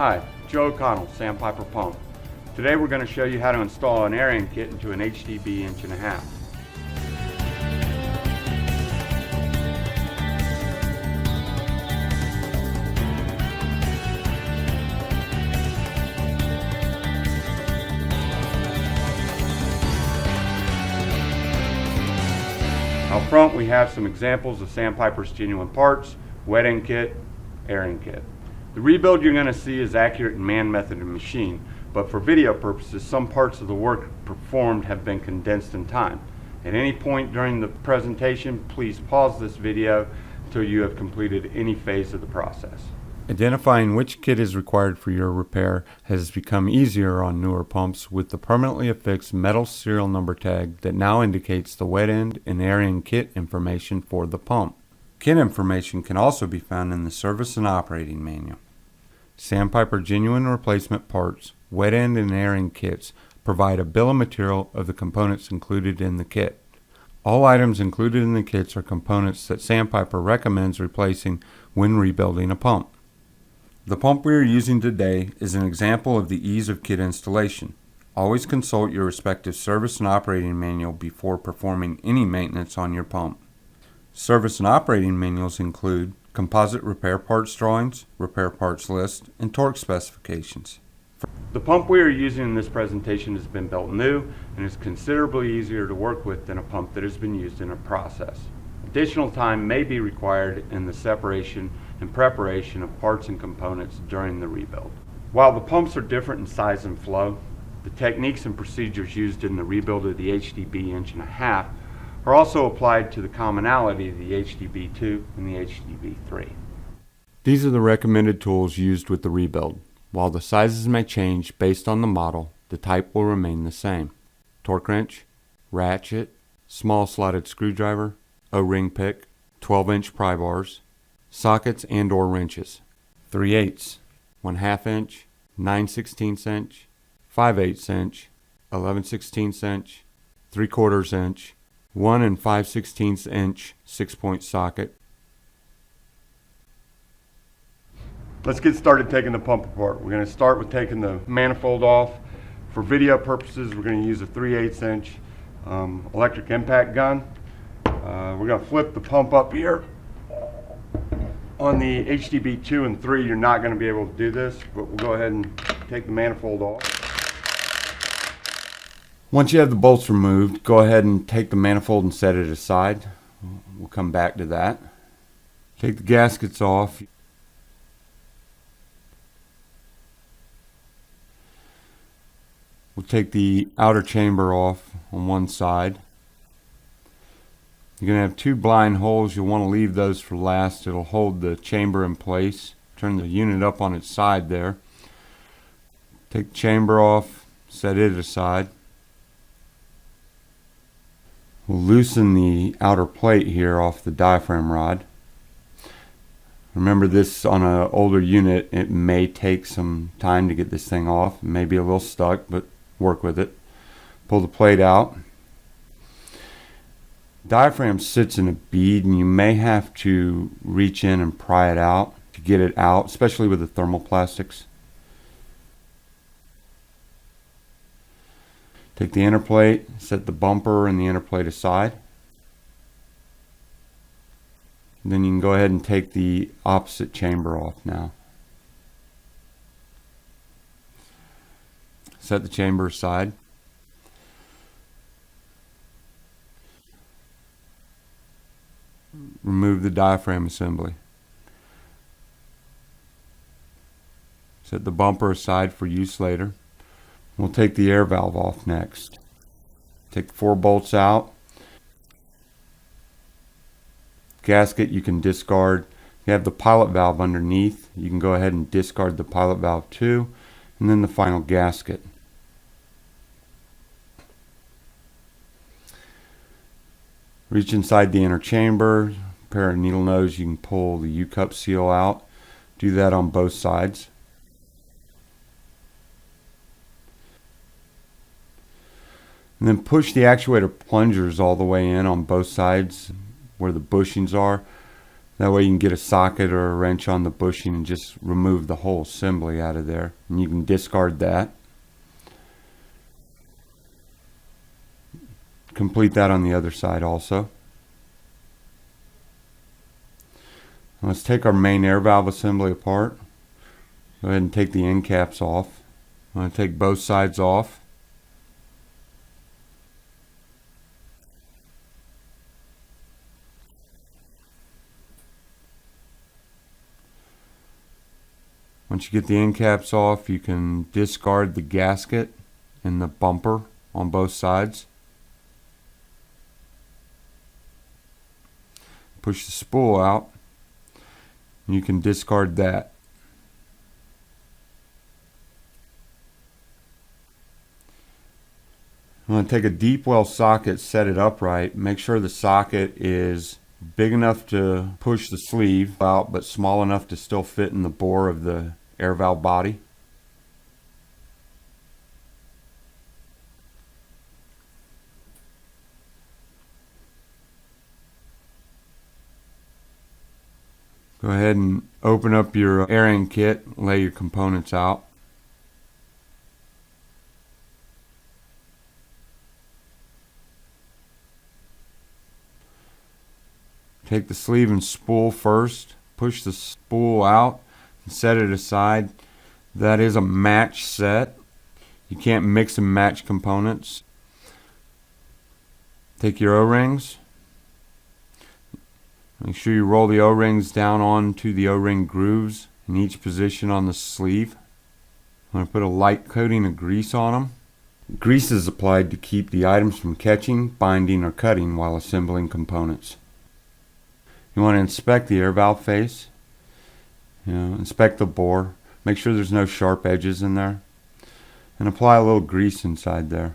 Hi, Joe O'Connell, Sandpiper Pump. Today we're going to show you how to install an airing kit into an HDB 1.5 inch. Out front we have some examples of Sandpiper's genuine parts, wet end kit, airing kit. The rebuild you're going to see is accurate in man method and machine, but for video purposes some parts of the work performed have been condensed in time. At any point during the presentation, please pause this video until you have completed any phase of the process. Identifying which kit is required for your repair has become easier on newer pumps with the permanently affixed metal serial number tag that now indicates the wet end and airing kit information for the pump. Kit information can also be found in the service and operating manual. Sandpiper genuine replacement parts, wet end and airing kits provide a bill of material of the components included in the kit. All items included in the kits are components that Sandpiper recommends replacing when rebuilding a pump. The pump we are using today is an example of the ease of kit installation. Always consult your respective service and operating manual before performing any maintenance on your pump. Service and operating manuals include composite repair parts drawings, repair parts list, and torque specifications. The pump we are using in this presentation has been built new and is considerably easier to work with than a pump that has been used in a process. Additional time may be required in the separation and preparation of parts and components during the rebuild. While the pumps are different in size and flow, the techniques and procedures used in the rebuild of the HDB 1.5 inch are also applied to the commonality of the HDB2 and the HDB3. These are the recommended tools used with the rebuild. While the sizes may change based on the model, the type will remain the same. Torque wrench, ratchet, small slotted screwdriver, O-ring pick, 12-inch pry bars, sockets and or wrenches, 3/8, 1/2 inch, 9/16 inch, 5/8 inch, 11/16 inch, 3/4 inch, 1 5/16 inch 6-point socket. Let's get started taking the pump apart. We're going to start with taking the manifold off. For video purposes, we're going to use a 3/8 inch electric impact gun. We're going to flip the pump up here. On the HDB2 and 3, you're not going to be able to do this, but we'll go ahead and take the manifold off. Once you have the bolts removed, go ahead and take the manifold and set it aside. We'll come back to that. Take the gaskets off. We'll take the outer chamber off on one side. You're going to have 2 blind holes. You'll want to leave those for last. It'll hold the chamber in place. Turn the unit up on its side there. Take the chamber off, set it aside. We'll loosen the outer plate here off the diaphragm rod. Remember, this on an older unit, it may take some time to get this thing off. It may be a little stuck, but work with it. Pull the plate out. Diaphragm sits in a bead and you may have to reach in and pry it out to get it out, especially with the thermoplastics. Take the inner plate, set the bumper and the inner plate aside. And then you can go ahead and take the opposite chamber off now. Set the chamber aside. Remove the diaphragm assembly. Set the bumper aside for use later. We'll take the air valve off next. Take the 4 bolts out. Gasket you can discard. You have the pilot valve underneath. You can go ahead and discard the pilot valve too. And then the final gasket. Reach inside the inner chamber. Pair of needle nose, you can pull the U-cup seal out. Do that on both sides. And then push the actuator plungers all the way in on both sides where the bushings are. That way you can get a socket or a wrench on the bushing and just remove the whole assembly out of there. And you can discard that. Complete that on the other side also. Let's take our main air valve assembly apart. Go ahead and take the end caps off. I'm going to take both sides off. Once you get the end caps off, you can discard the gasket and the bumper on both sides. Push the spool out, and you can discard that. I'm going to take a deep well socket, set it upright, make sure the socket is big enough to push the sleeve out, but small enough to still fit in the bore of the air valve body. Go ahead and open up your airing kit, lay your components out. Take the sleeve and spool first, push the spool out and set it aside. That is a match set. You can't mix and match components. Take your O-rings. Make sure you roll the O-rings down onto the O-ring grooves in each position on the sleeve. I'm going to put a light coating of grease on them. Grease is applied to keep the items from catching, binding, or cutting while assembling components. You want to inspect the air valve face. Inspect the bore. Make sure there's no sharp edges in there. And apply a little grease inside there.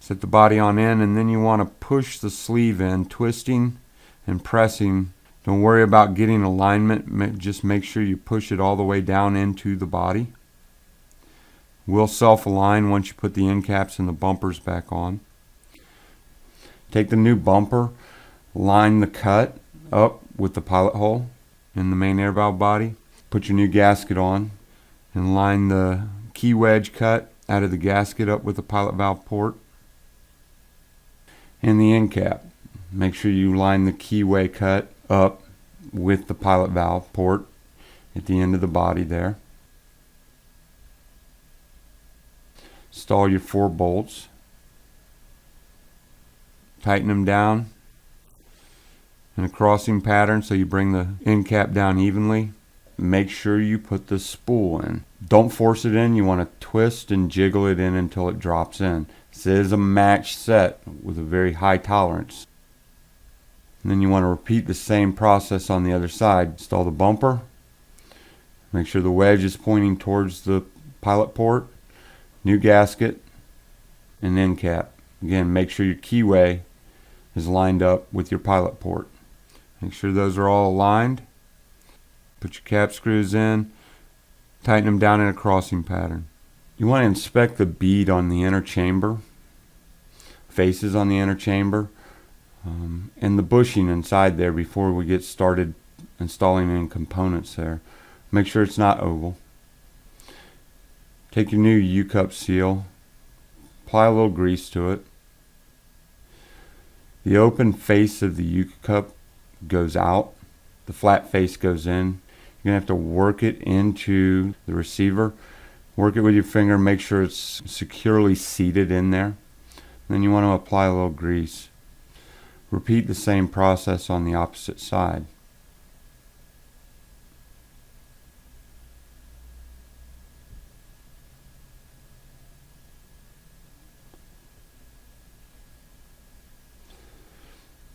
Set the body on in, and then you want to push the sleeve in, twisting and pressing. Don't worry about getting alignment. Just make sure you push it all the way down into the body. Will self-align once you put the end caps and the bumpers back on. Take the new bumper, line the cut up with the pilot hole in the main air valve body. Put your new gasket on and line the key wedge cut out of the gasket up with the pilot valve port. And the end cap. Make sure you line the keyway cut up with the pilot valve port at the end of the body there. Install your 4 bolts. Tighten them down in a crossing pattern so you bring the end cap down evenly. Make sure you put the spool in. Don't force it in. You want to twist and jiggle it in until it drops in. This is a match set with a very high tolerance. And then you want to repeat the same process on the other side. Install the bumper. Make sure the wedge is pointing towards the pilot port. New gasket and end cap. Again, make sure your keyway is lined up with your pilot port. Make sure those are all aligned. Put your cap screws in. Tighten them down in a crossing pattern. You want to inspect the bead on the inner chamber, faces on the inner chamber, and the bushing inside there before we get started installing any components there. Make sure it's not oval. Take your new U-cup seal, apply a little grease to it. The open face of the U-cup goes out, the flat face goes in. You're going to have to work it into the receiver. Work it with your finger, make sure it's securely seated in there. Then you want to apply a little grease. Repeat the same process on the opposite side.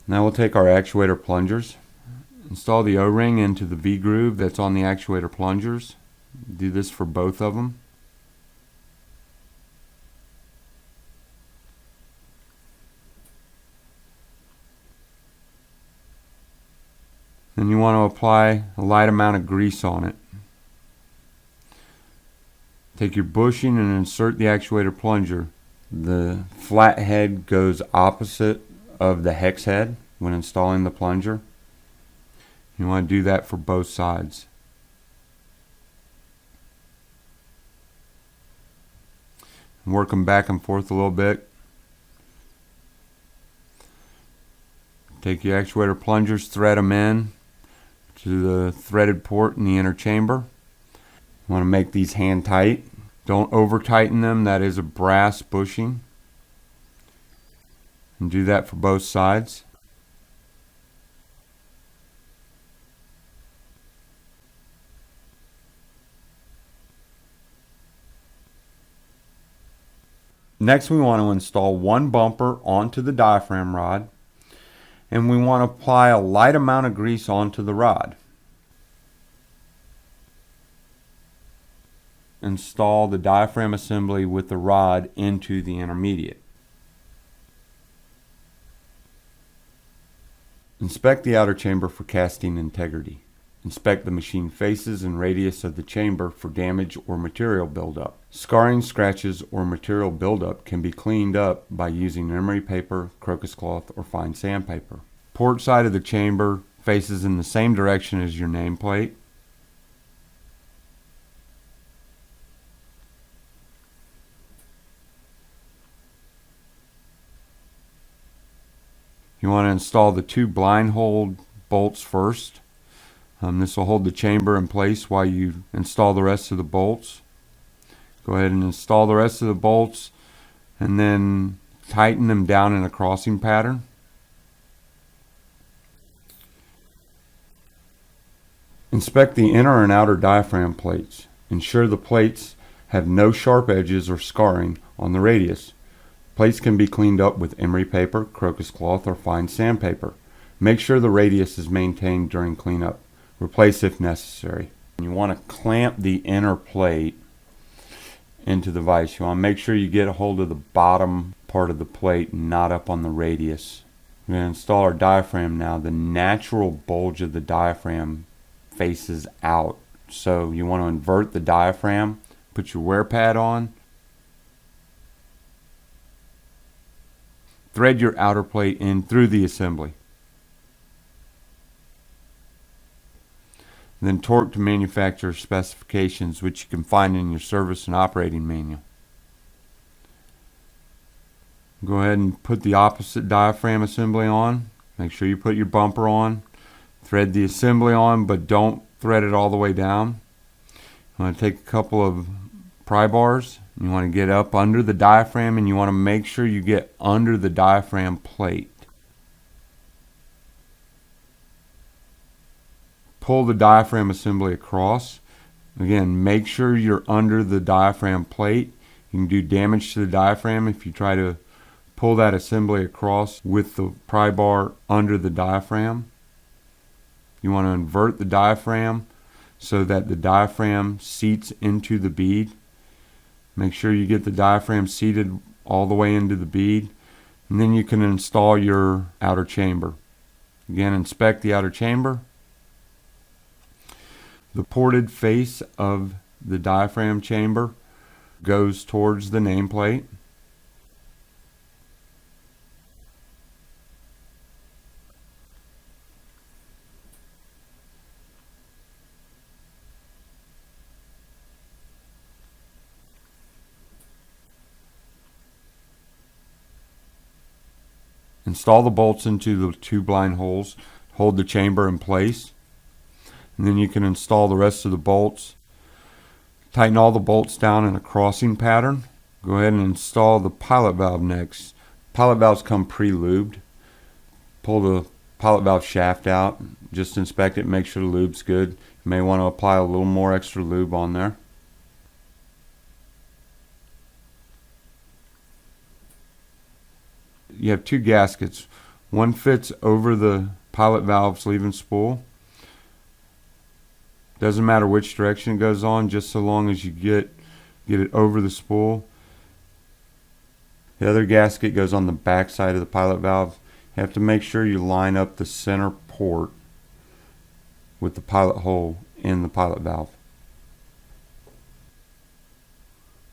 Now we'll take our actuator plungers. Install the O-ring into the V-groove that's on the actuator plungers. Do this for both of them. Then you want to apply a light amount of grease on it. Take your bushing and insert the actuator plunger The flat head goes opposite of the hex head when installing the plunger. You want to do that for both sides. Work them back and forth a little bit. Take your actuator plungers, thread them in to the threaded port in the inner chamber. You want to make these hand tight. Don't over tighten them. That is a brass bushing. And do that for both sides. Next, we want to install one bumper onto the diaphragm rod, and we want to apply a light amount of grease onto the rod. Install the diaphragm assembly with the rod into the intermediate. Inspect the outer chamber for casting integrity. Inspect the machine faces and radius of the chamber for damage or material buildup. Scarring, scratches, or material buildup can be cleaned up by using emery paper, crocus cloth, or fine sandpaper. Port side of the chamber faces in the same direction as your nameplate. You want to install the two blind hole bolts first. This will hold the chamber in place while you install the rest of the bolts. Go ahead and install the rest of the bolts and then tighten them down in a crossing pattern. Inspect the inner and outer diaphragm plates. Ensure the plates have no sharp edges or scarring on the radius. Plates can be cleaned up with emery paper, crocus cloth, or fine sandpaper. Make sure the radius is maintained during cleanup. Replace if necessary. You want to clamp the inner plate into the vise. You want to make sure you get a hold of the bottom part of the plate and not up on the radius. We're going to install our diaphragm now. The natural bulge of the diaphragm faces out. So you want to invert the diaphragm, put your wear pad on, thread your outer plate in through the assembly. Then torque to manufacturer's specifications, which you can find in your service and operating manual. Go ahead and put the opposite diaphragm assembly on. Make sure you put your bumper on. Thread the assembly on, but don't thread it all the way down. You want to take a couple of pry bars. You want to get up under the diaphragm, and you want to make sure you get under the diaphragm plate. Pull the diaphragm assembly across. Again, make sure you're under the diaphragm plate. You can do damage to the diaphragm if you try to pull that assembly across with the pry bar under the diaphragm. You want to invert the diaphragm so that the diaphragm seats into the bead. Make sure you get the diaphragm seated all the way into the bead, and then you can install your outer chamber. Again, inspect the outer chamber. The ported face of the diaphragm chamber goes towards the nameplate. Install the bolts into the two blind holes, hold the chamber in place. And then you can install the rest of the bolts. Tighten all the bolts down in a crossing pattern. Go ahead and install the pilot valve next. Pilot valves come pre-lubed. Pull the pilot valve shaft out. Just inspect it, make sure the lube's good. You may want to apply a little more extra lube on there. You have two gaskets. One fits over the pilot valve sleeve and spool. Doesn't matter which direction it goes on, just so long as you get it over the spool. The other gasket goes on the back side of the pilot valve. You have to make sure you line up the center port with the pilot hole in the pilot valve.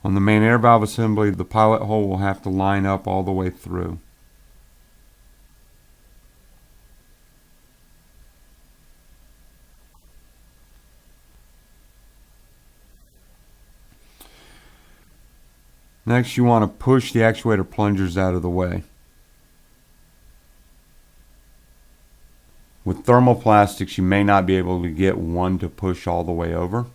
On the main air valve assembly, the pilot hole will have to line up all the way through. Next, you want to push the actuator plungers out of the way. With thermoplastics, you may not be able to get one to push all the way over,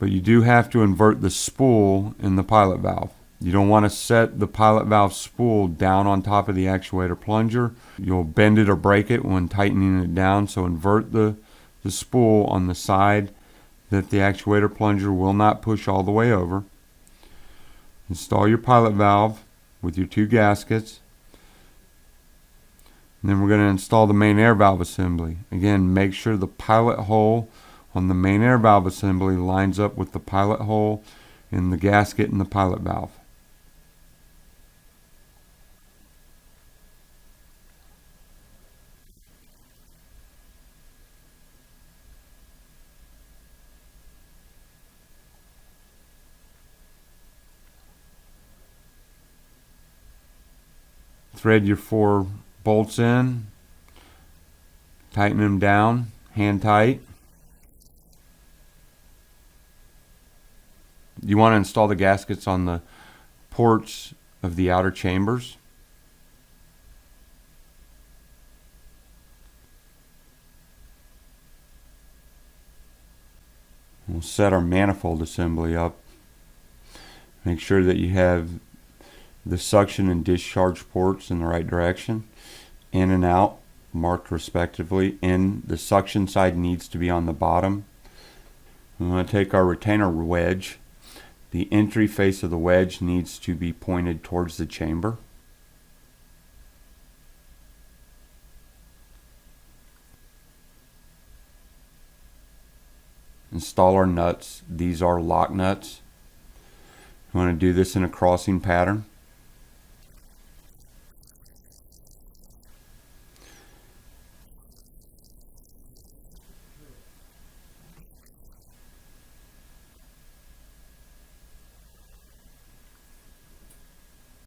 but you do have to invert the spool in the pilot valve. You don't want to set the pilot valve spool down on top of the actuator plunger. You'll bend it or break it when tightening it down, so invert the spool on the side that the actuator plunger will not push all the way over. Install your pilot valve with your 2 gaskets. And then we're going to install the main air valve assembly. Again, make sure the pilot hole on the main air valve assembly lines up with the pilot hole in the gasket in the pilot valve. Thread your 4 bolts in, tighten them down, hand tight. You want to install the gaskets on the ports of the outer chambers. We'll set our manifold assembly up. Make sure that you have the suction and discharge ports in the right direction, in and out, marked respectively. The suction side needs to be on the bottom. We want to take our retainer wedge. The entry face of the wedge needs to be pointed towards the chamber. Install our nuts. These are lock nuts. We want to do this in a crossing pattern.